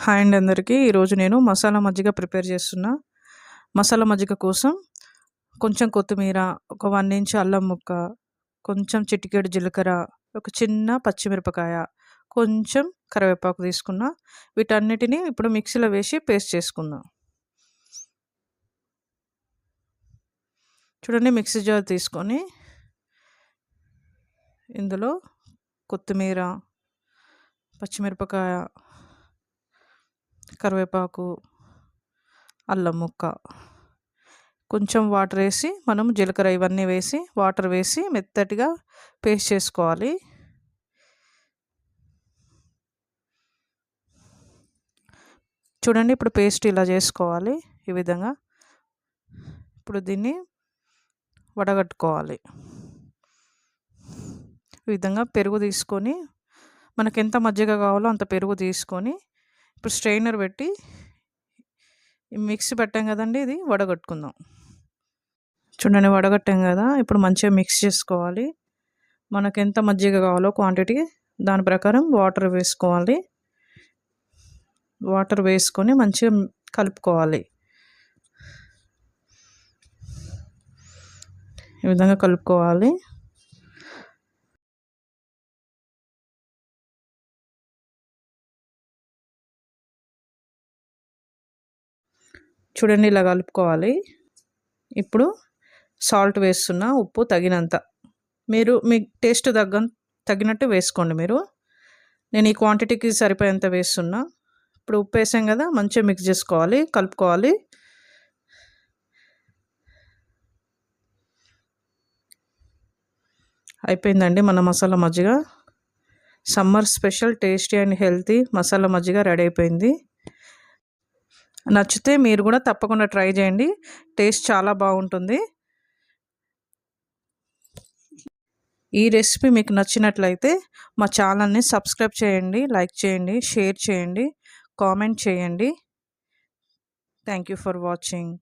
Hi అండి అందరికీ. ఈరోజు నేను మసాలా మజ్జిగ ప్రిపేర్ చేస్తున్నా. మసాలా మజ్జిగ కోసం కొంచెం కొత్తిమీర, ఒక 1 ఇంచ్ అల్లం ముక్క, కొంచెం చిటికెడు జీలకర్ర, ఒక చిన్న పచ్చిమిరపకాయ, కొంచెం కరివేపాకు తీసుకున్నా. వీటన్నిటిని ఇప్పుడు మిక్సీలో వేసి పేస్ట్ చేసుకుందాం. చూడండి, మిక్సీ జార్ తీసుకొని ఇందులో కొత్తిమీర, పచ్చిమిరపకాయ, కరివేపాకు, అల్లం ముక్క, కొంచెం వాటర్ వేసి మనం జీలకర్ర ఇవన్నీ వేసి వాటర్ వేసి మెత్తటిగా పేస్ట్ చేసుకోవాలి. చూడండి, ఇప్పుడు పేస్ట్ ఇలా చేసుకోవాలి ఈ విధంగా. ఇప్పుడు దీన్ని వడగట్టుకోవాలి. ఈ విధంగా పెరుగు తీసుకొని మనకు ఎంత మజ్జిగ కావాలో అంత పెరుగు తీసుకొని ఇప్పుడు స్ట్రైనర్ పెట్టి మిక్సీ పెట్టాం కదండి, ఇది వడగట్టుకుందాం. చూడండి, వడగట్టాం కదా. ఇప్పుడు మంచిగా మిక్స్ చేసుకోవాలి. మనకు ఎంత మజ్జిగ కావాలో క్వాంటిటీ దాని ప్రకారం వాటర్ వేసుకోవాలి. వాటర్ వేసుకొని మంచిగా కలుపుకోవాలి. ఈ విధంగా కలుపుకోవాలి. చూడండి, ఇలా కలుపుకోవాలి. ఇప్పుడు సాల్ట్ వేస్తున్నా, ఉప్పు తగినంత. మీరు మీ టేస్ట్ తగినట్టు వేసుకోండి. నేను ఈ క్వాంటిటీకి సరిపోయేంత వేస్తున్నా. ఇప్పుడు ఉప్పు వేసాం కదా, మంచిగా మిక్స్ చేసుకోవాలి, కలుపుకోవాలి. అయిపోయిందండి మన మసాలా మజ్జిగ. Summer special tasty and healthy masala మజ్జిగ రెడీ అయిపోయింది. నచ్చితే మీరు కూడా తప్పకుండా ట్రై చేయండి. టేస్ట్ చాలా బాగుంటుంది. ఈ రెసిపీ మీకు నచ్చినట్లయితే మా ఛానల్ని సబ్స్క్రైబ్ చేయండి, లైక్ చేయండి, షేర్ చేయండి, కామెంట్ చేయండి. Thank you for watching.